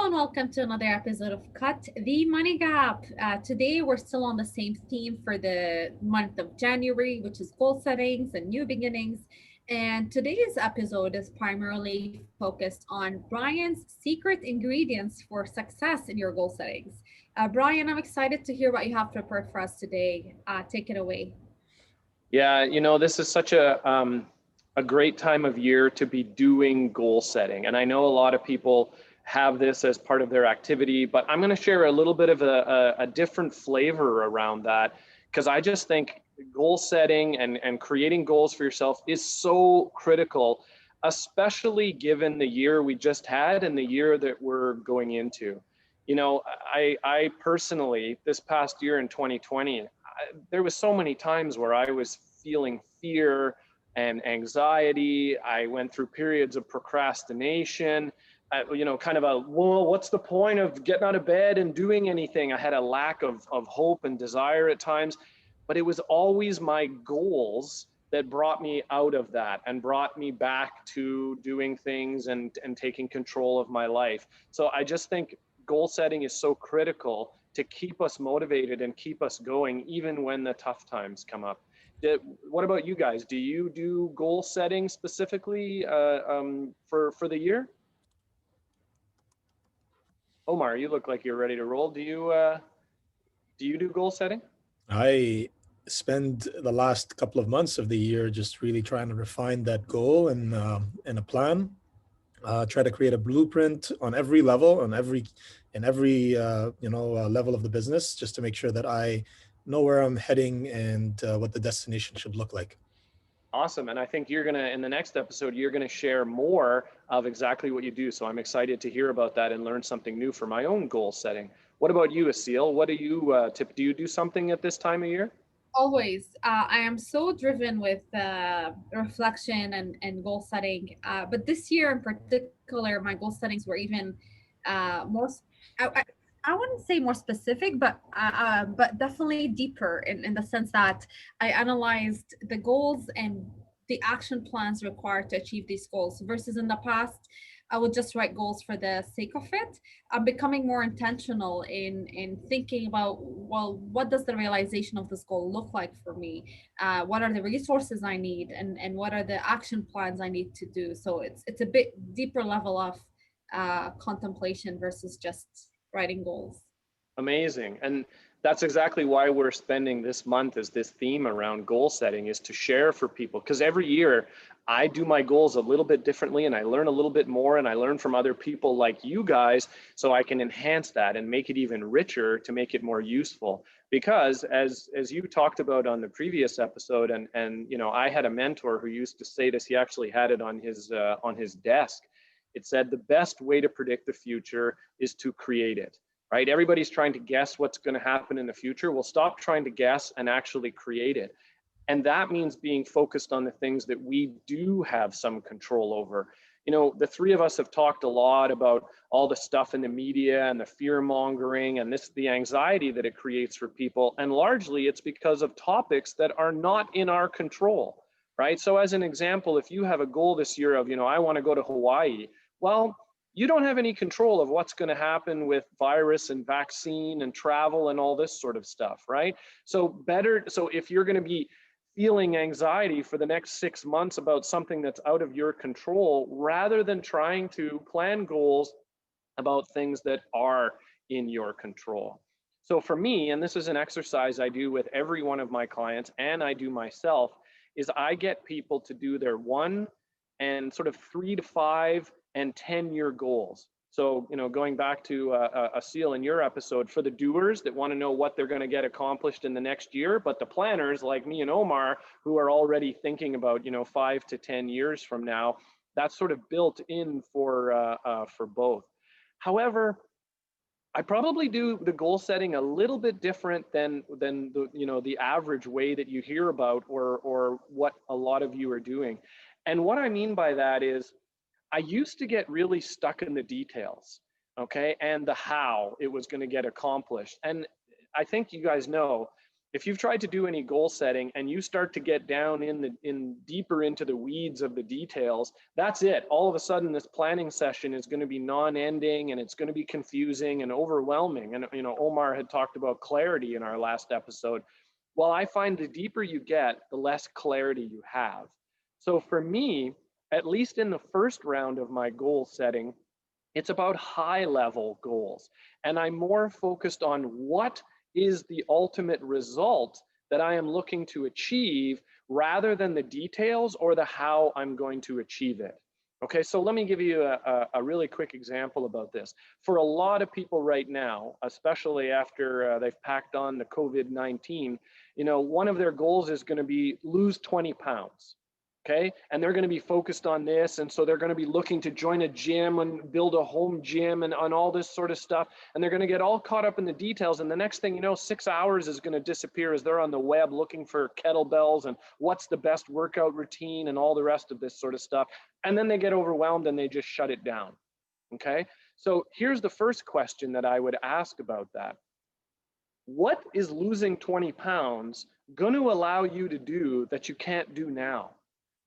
Hello and welcome to another episode of Cut the Money Gap. Today we're still on the same theme for the month of January, which is goal settings and new beginnings. And today's episode is primarily focused on Brian's secret ingredients for success in your goal settings. Brian, I'm excited to hear what you have prepared for us today. Take it away. Yeah, this is such a great time of year to be doing goal setting. And I know a lot of people have this as part of their activity, but I'm going to share a little bit of a different flavor around that because I just think goal setting and creating goals for yourself is so critical, especially given the year we just had and the year that we're going into. I personally, this past year in 2020, there was so many times where I was feeling fear and anxiety. I went through periods of procrastination, kind of well, what's the point of getting out of bed and doing anything? I had a lack of hope and desire at times, but it was always my goals that brought me out of that and brought me back to doing things and taking control of my life. So I just think goal setting is so critical to keep us motivated and keep us going even when the tough times come up. What about you guys? Do you do goal setting specifically for the year? Omar, you look like you're ready to roll. Do you do goal setting? I spend the last couple of months of the year just really trying to refine that goal and a plan. Try to create a blueprint on every level, on every in every level of the business, just to make sure that I know where I'm heading and what the destination should look like. Awesome. And I think in the next episode, you're gonna share more of exactly what you do. So I'm excited to hear about that and learn something new for my own goal setting. What about you, Aseel? What do you tip? Do you do something at this time of year? Always. I am so driven with reflection and goal setting. But this year in particular, my goal settings were even more. I wouldn't say more specific, but definitely deeper in the sense that I analyzed the goals and the action plans required to achieve these goals versus in the past. I would just write goals for the sake of it. I'm becoming more intentional in thinking about, well, what does the realization of this goal look like for me? What are the resources I need, and what are the action plans I need to do? So it's a bit deeper level of contemplation versus just writing goals. Amazing. And that's exactly why we're spending this month as this theme around goal setting, is to share for people. Because every year I do my goals a little bit differently and I learn a little bit more and I learn from other people like you guys, so I can enhance that and make it even richer to make it more useful. Because as you talked about on the previous episode, and I had a mentor who used to say this. He actually had it on his desk. It said the best way to predict the future is to create it. Right? Everybody's trying to guess what's going to happen in the future. We'll stop trying to guess and actually create it. And that means being focused on the things that we do have some control over. The three of us have talked a lot about all the stuff in the media and the fear mongering and the anxiety that it creates for people. And largely it's because of topics that are not in our control, right? So as an example, if you have a goal this year of, I want to go to Hawaii, well, you don't have any control of what's going to happen with virus and vaccine and travel and all this sort of stuff, right? So if you're going to be feeling anxiety for the next 6 months about something that's out of your control, rather than trying to plan goals about things that are in your control. So for me, and this is an exercise I do with every one of my clients and I do myself, is I get people to do their 1 and sort of 3 to 5 and 10-year goals. So, going back to Aseel in your episode, for the doers that want to know what they're going to get accomplished in the next year, but the planners like me and Omar, who are already thinking about, 5 to 10 years from now, that's sort of built in for both. However, I probably do the goal setting a little bit different than the average way that you hear about or what a lot of you are doing. And what I mean by that is, I used to get really stuck in the details, okay, and the how it was going to get accomplished. And I think you guys know, If you've tried to do any goal setting and you start to get down in deeper into the weeds of the details, that's it. All of a sudden, this planning session is going to be non-ending, and it's going to be confusing and overwhelming. And Omar had talked about clarity in our last episode. Well, I find the deeper you get, the less clarity you have. So for me, at least in the first round of my goal setting, it's about high level goals. And I'm more focused on what is the ultimate result that I am looking to achieve rather than the details or the how I'm going to achieve it. Okay, so let me give you a really quick example about this. For a lot of people right now, especially after they've packed on the COVID-19, one of their goals is going to be lose 20 pounds. Okay, and they're going to be focused on this, and so they're going to be looking to join a gym and build a home gym and on all this sort of stuff, and they're going to get all caught up in the details, and the next thing you know, 6 hours is going to disappear as they're on the web looking for kettlebells and what's the best workout routine and all the rest of this sort of stuff, and then they get overwhelmed and they just shut it down. Okay, so here's the first question that I would ask about that. What is losing 20 pounds going to allow you to do that you can't do now?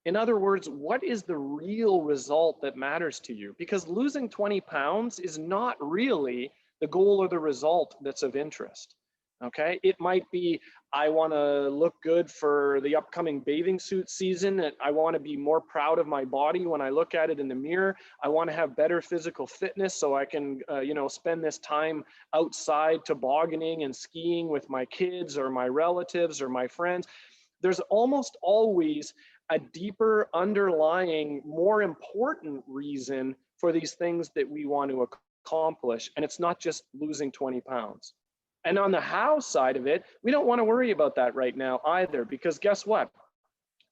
In other words, what is the real result that matters to you? Because losing 20 pounds is not really the goal or the result that's of interest. Okay, it might be, I want to look good for the upcoming bathing suit season. And I want to be more proud of my body when I look at it in the mirror. I want to have better physical fitness so I can, spend this time outside tobogganing and skiing with my kids or my relatives or my friends. There's almost always a deeper underlying, more important reason for these things that we want to accomplish. And it's not just losing 20 pounds. And on the how side of it, we don't want to worry about that right now either, because guess what?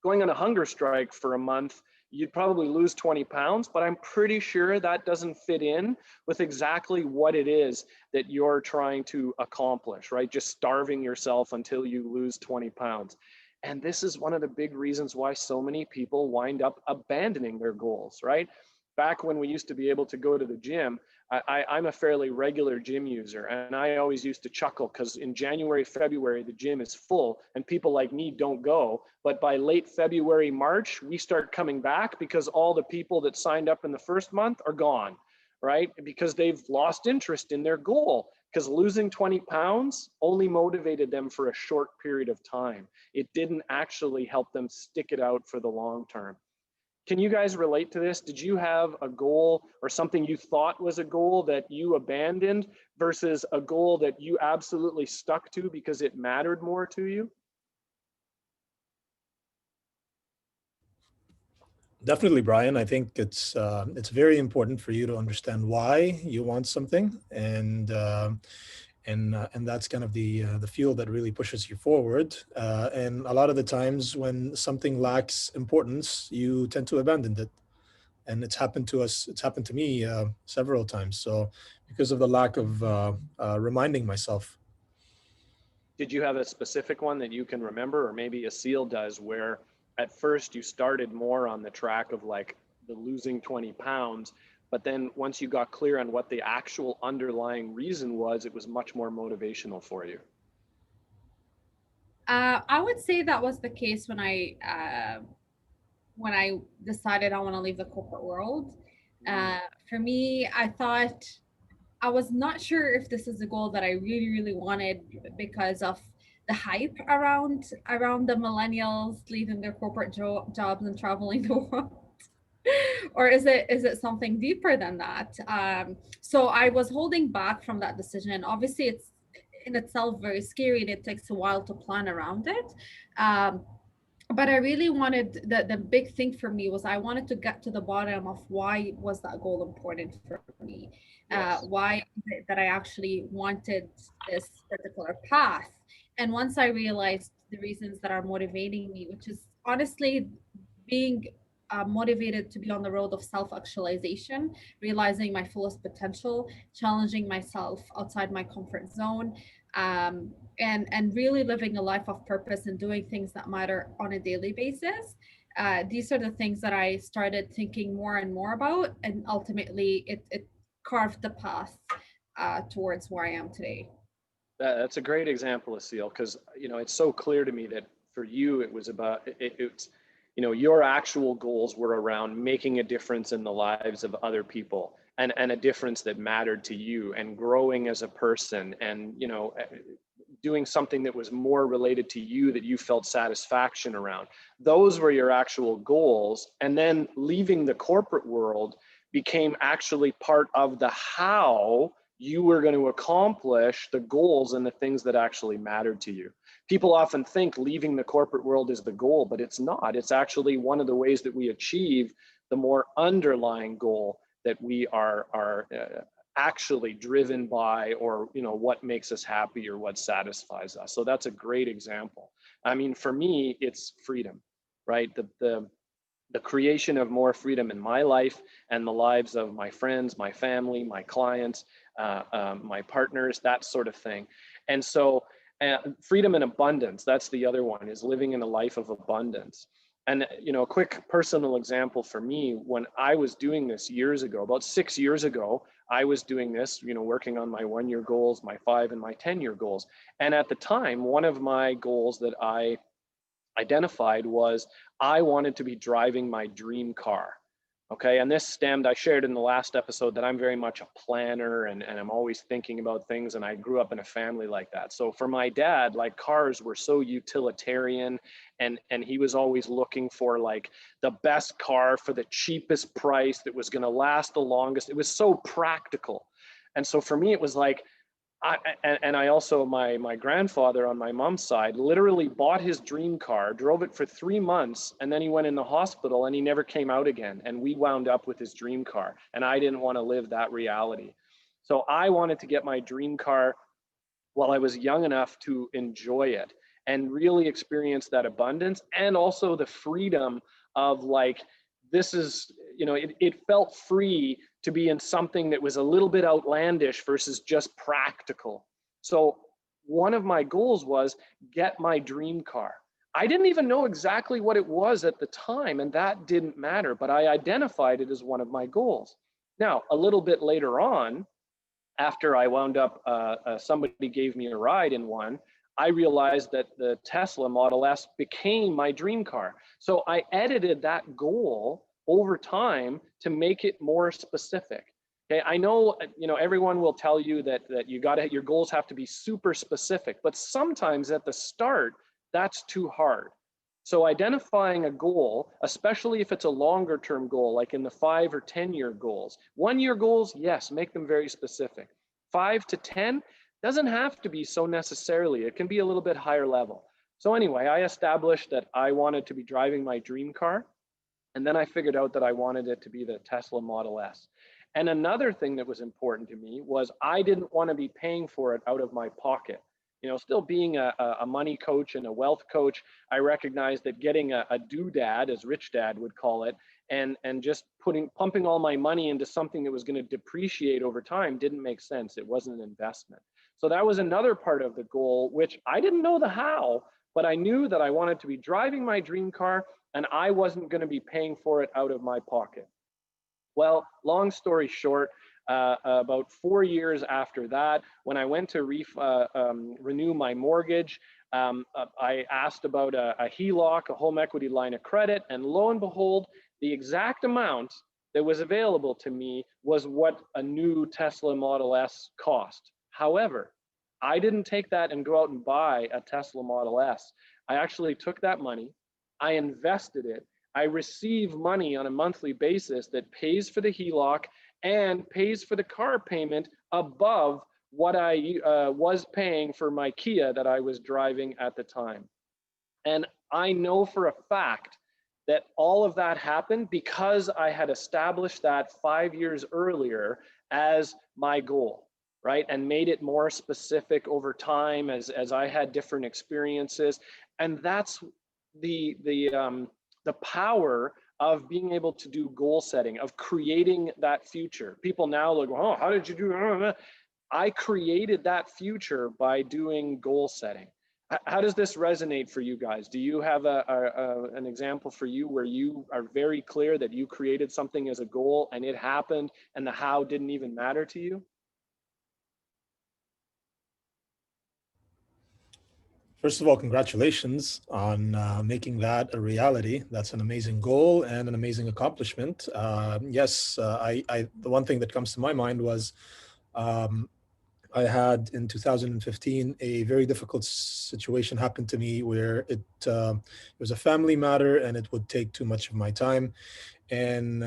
Going on a hunger strike for a month, you'd probably lose 20 pounds, but I'm pretty sure that doesn't fit in with exactly what it is that you're trying to accomplish, right? Just starving yourself until you lose 20 pounds. And this is one of the big reasons why so many people wind up abandoning their goals, right? Back when we used to be able to go to the gym, I'm a fairly regular gym user, and I always used to chuckle because in January, February, the gym is full and people like me don't go. But by late February, March, we start coming back because all the people that signed up in the first month are gone, right? Because they've lost interest in their goal, because losing 20 pounds only motivated them for a short period of time. It didn't actually help them stick it out for the long term. Can you guys relate to this? Did you have a goal or something you thought was a goal that you abandoned versus a goal that you absolutely stuck to because it mattered more to you? Definitely, Brian. I think it's very important for you to understand why you want something, and that's kind of the fuel that really pushes you forward. And a lot of the times, when something lacks importance, you tend to abandon it. And it's happened to us. It's happened to me several times. So, because of the lack of reminding myself. Did you have a specific one that you can remember, or maybe Aseel does, where at first you started more on the track of like the losing 20 pounds, but then once you got clear on what the actual underlying reason was, it was much more motivational for you? I would say that was the case when I decided I want to leave the corporate world. For me, I thought I was not sure if this is a goal that I really, really wanted because of the hype around the millennials leaving their corporate jobs and traveling the world. Or is it something deeper than that? So I was holding back from that decision. Obviously, it's in itself very scary and it takes a while to plan around it. Um, but I really wanted the big thing for me was I wanted to get to the bottom of why was that goal important for me, Yes. why is it that I actually wanted this particular path. And once I realized the reasons that are motivating me, which is honestly being motivated to be on the road of self-actualization, realizing my fullest potential, challenging myself outside my comfort zone, and really living a life of purpose and doing things that matter on a daily basis. These are the things that I started thinking more and more about, and ultimately it carved the path towards where I am today. That's a great example, Aseel, because it's so clear to me that for you it was about it's your actual goals were around making a difference in the lives of other people, and a difference that mattered to you, and growing as a person, and doing something that was more related to you, that you felt satisfaction around. Those were your actual goals. And then leaving the corporate world became actually part of the how you were going to accomplish the goals and the things that actually mattered to you. People often think leaving the corporate world is the goal, but it's not. It's actually one of the ways that we achieve the more underlying goal that we are actually driven by, or what makes us happy or what satisfies us. So that's a great example. I mean, for me, it's freedom, right? The creation of more freedom in my life and the lives of my friends, my family, my clients, my partners, that sort of thing. And so freedom and abundance, that's the other one, is living in a life of abundance. And a quick personal example for me, when I was doing this years ago, about 6 years ago, I was doing this, working on my 1-year goals, my 5 and my 10-year goals. And at the time, one of my goals that I identified was I wanted to be driving my dream car. Okay. And this stemmed, I shared in the last episode that I'm very much a planner, and I'm always thinking about things. And I grew up in a family like that. So for my dad, like, cars were so utilitarian, and he was always looking for like the best car for the cheapest price that was going to last the longest. It was so practical. And so for me, it was like, I also, my grandfather on my mom's side literally bought his dream car, drove it for 3 months, and then he went in the hospital and he never came out again. And we wound up with his dream car, and I didn't want to live that reality. So I wanted to get my dream car while I was young enough to enjoy it and really experience that abundance, and also the freedom of like, this is, it felt free to be in something that was a little bit outlandish versus just practical. So one of my goals was get my dream car. I didn't even know exactly what it was at the time, and that didn't matter, but I identified it as one of my goals. Now, a little bit later on, after I wound up, somebody gave me a ride in one, I realized that the Tesla Model S became my dream car. So I edited that goal over time to make it more specific. Okay, I know, everyone will tell you that your goals have to be super specific, but sometimes at the start, that's too hard. So identifying a goal, especially if it's a longer term goal, like in the 5 or 10-year goals, 1-year goals, yes, make them very specific. 5 to 10 doesn't have to be so necessarily. It can be a little bit higher level. So anyway, I established that I wanted to be driving my dream car. And then I figured out that I wanted it to be the Tesla Model S. And another thing that was important to me was I didn't want to be paying for it out of my pocket. Still being a money coach and a wealth coach, I recognized that getting a doodad, as Rich Dad would call it, and just pumping all my money into something that was going to depreciate over time didn't make sense. It wasn't an investment. So that was another part of the goal, which I didn't know the how, but I knew that I wanted to be driving my dream car, and I wasn't going to be paying for it out of my pocket. Well, long story short, about 4 years after that, when I went to renew my mortgage, I asked about a HELOC, a home equity line of credit, and lo and behold, the exact amount that was available to me was what a new Tesla Model S cost. However, I didn't take that and go out and buy a Tesla Model S. I actually took that money, I invested it, I receive money on a monthly basis that pays for the HELOC and pays for the car payment above what I was paying for my Kia that I was driving at the time. And I know for a fact that all of that happened because I had established that 5 years earlier as my goal, right? And made it more specific over time as I had different experiences. And that's the power of being able to do goal setting, of creating that future. People now look, oh, how did you do that? I created that future by doing goal setting. How does this resonate for you guys? Do you have an example for you where you are very clear that you created something as a goal and it happened and the how didn't even matter to you? First of all, congratulations on making that a reality. That's an amazing goal and an amazing accomplishment. Yes, the one thing that comes to my mind was um, I had in 2015 a very difficult situation happen to me where it was a family matter and it would take too much of my time. And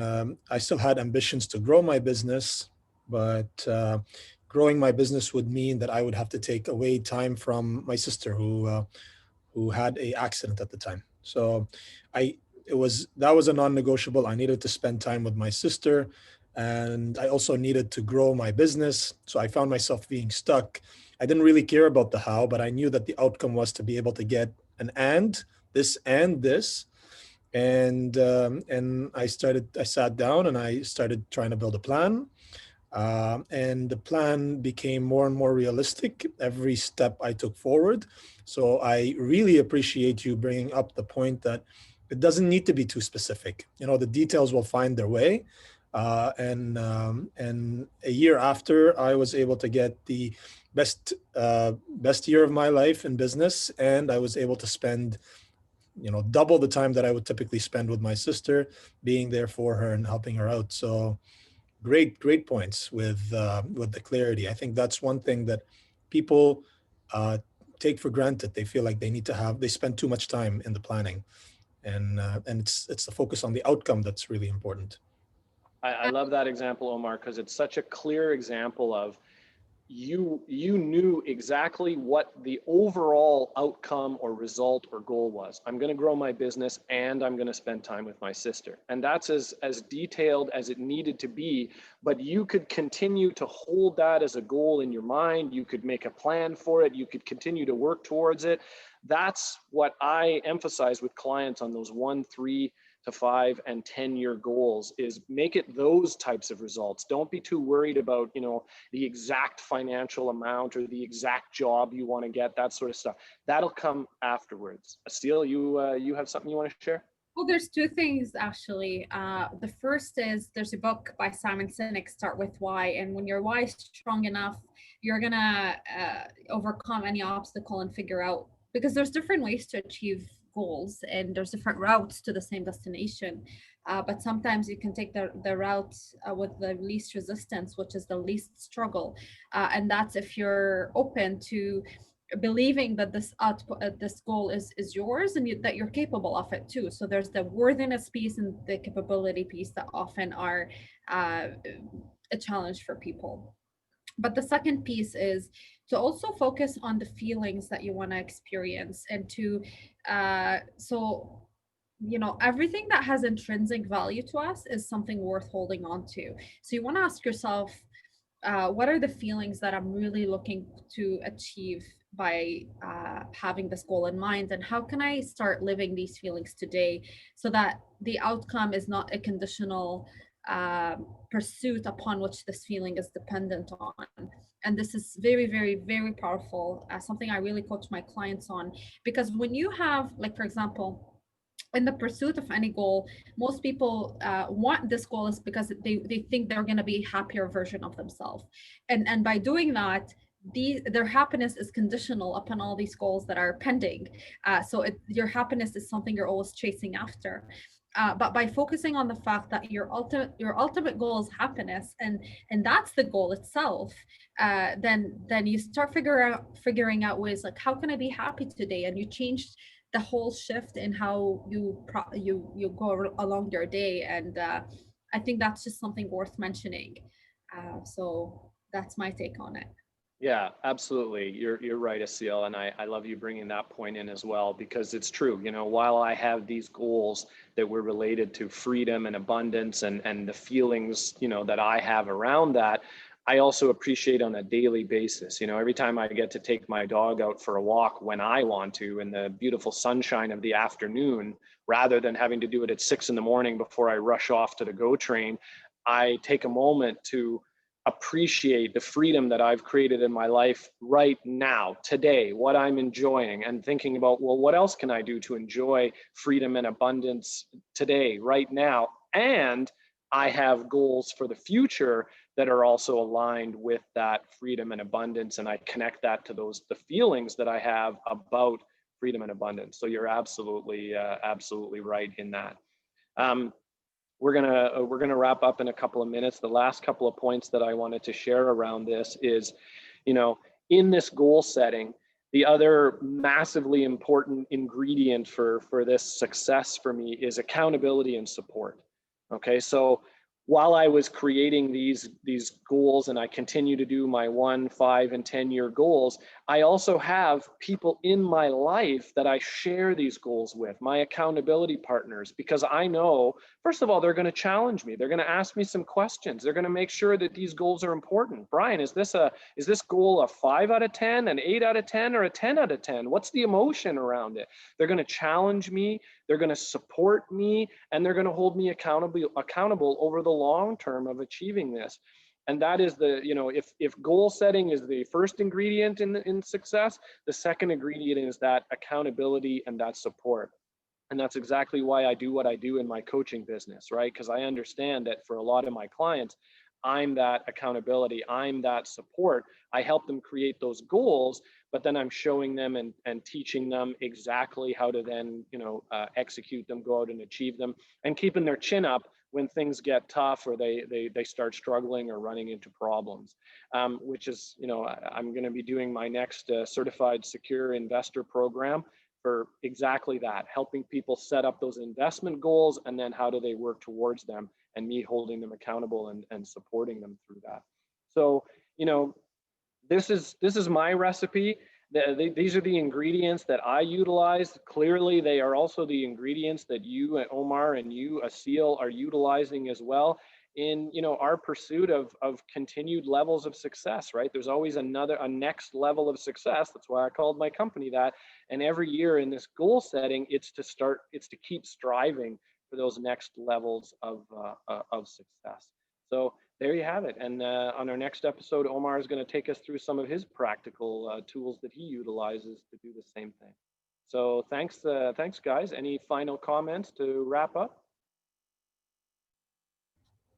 I still had ambitions to grow my business, but growing my business would mean that I would have to take away time from my sister who had a accident at the time. So I it was that was a non-negotiable. I needed to spend time with my sister, and I also needed to grow my business. So I found myself being stuck. I didn't really care about the how, but I knew that the outcome was to be able to get an and this, and I sat down and I started trying to build a plan, and the plan became more and more realistic every step I took forward. So I really appreciate you bringing up the point that it doesn't need to be too specific. You know, the details will find their way. And a year after, I was able to get the best year of my life in business, and I was able to spend, you know, double the time that I would typically spend with my sister, being there for her and helping her out. So great points with the clarity. I think that's one thing that people uh, take for granted. They feel like they spend too much time in the planning, and it's the focus on the outcome that's really important. I love that example, Omar, because it's such a clear example of you knew exactly what the overall outcome or result or goal was. I'm going to grow my business and I'm going to spend time with my sister. And that's as detailed as it needed to be, but you could continue to hold that as a goal in your mind. You could make a plan for it. You could continue to work towards it. That's what I emphasize with clients on those 1, 3 to 5 and 10-year goals, is make it those types of results. Don't be too worried about, the exact financial amount or the exact job you want to get, that sort of stuff. That'll come afterwards. Aseel, you have something you want to share? Well, there's two things actually. The first is there's a book by Simon Sinek, Start with Why. And when your why is strong enough, you're going to overcome any obstacle and figure out, because there's different ways to achieve goals and there's different routes to the same destination. But sometimes you can take the route with the least resistance, which is the least struggle. And that's if you're open to believing that this output, this goal is yours, and that you're capable of it too. So there's the worthiness piece and the capability piece that often are uh, a challenge for people. But the second piece is to also focus on the feelings that you want to experience, and to so everything that has intrinsic value to us is something worth holding on to. So you want to ask yourself, what are the feelings that I'm really looking to achieve by having this goal in mind? And how can I start living these feelings today so that the outcome is not a conditional pursuit upon which this feeling is dependent on? And this is very, very, very powerful, something I really coach my clients on. Because when you have, like, for example, in the pursuit of any goal, most people want this goal is because they think they're going to be a happier version of themselves, and by doing that, their happiness is conditional upon all these goals that are pending. Your happiness is something you're always chasing after. But by focusing on the fact that your ultimate goal is happiness, and that's the goal itself, then you start figuring out ways like, how can I be happy today? And you change the whole shift in how you go along your day. And I think that's just something worth mentioning. So that's my take on it. Yeah, absolutely. You're right, Aseel, and I love you bringing that point in as well, because it's true. While I have these goals that were related to freedom and abundance and the feelings, that I have around that, I also appreciate on a daily basis. Every time I get to take my dog out for a walk when I want to in the beautiful sunshine of the afternoon, rather than having to do it at 6 a.m. before I rush off to the GO train, I take a moment to appreciate the freedom that I've created in my life right now, today, what I'm enjoying, and thinking about, well, what else can I do to enjoy freedom and abundance today, right now? And I have goals for the future that are also aligned with that freedom and abundance. And I connect that to the feelings that I have about freedom and abundance. So you're absolutely right in that. Um, we're gonna wrap up in a couple of minutes. The last couple of points that I wanted to share around this is, you know, in this goal setting, the other massively important ingredient for this success for me is accountability and support. Okay, so while I was creating these goals, and I continue to do my 1, 5, and 10-year goals, I also have people in my life that I share these goals with, my accountability partners, because I know, first of all, they're going to challenge me. They're going to ask me some questions. They're going to make sure that these goals are important. Brian, is this goal a 5 out of 10, an 8 out of 10, or a 10 out of 10? What's the emotion around it? They're going to challenge me. They're going to support me, and they're going to hold me accountable over the long term of achieving this. And that is if goal setting is the first ingredient in success, the second ingredient is that accountability and that support. And that's exactly why I do what I do in my coaching business, right? Because I understand that for a lot of my clients, I'm that accountability, I'm that support. I help them create those goals, but then I'm showing them and teaching them exactly how to then, execute them, go out and achieve them, and keeping their chin up when things get tough or they start struggling or running into problems, which is, I'm going to be doing my next certified secure investor program for exactly that, helping people set up those investment goals and then how do they work towards them, and me holding them accountable and supporting them through that. So, this is my recipe. These are the ingredients that I utilize. Clearly, they are also the ingredients that you, Omar, and you, Aseel, are utilizing as well in our pursuit of continued levels of success. Right? There's always a next level of success. That's why I called my company that. And every year in this goal setting, it's to keep striving for those next levels of success. So there you have it. And on our next episode, Omar is going to take us through some of his practical tools that he utilizes to do the same thing. So thanks guys. Any final comments to wrap up?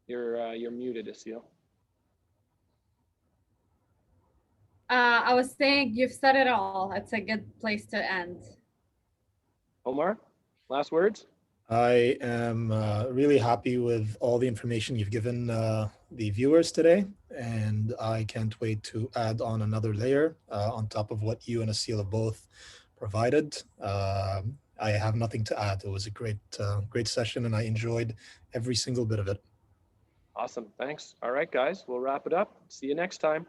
You're muted, Aseel. I was saying you've said it all. It's a good place to end. Omar, last words? I am really happy with all the information you've given the viewers today, and I can't wait to add on another layer on top of what you and Aseel have both provided. I have nothing to add. It was a great session, and I enjoyed every single bit of it. Awesome. Thanks. All right, guys, we'll wrap it up. See you next time.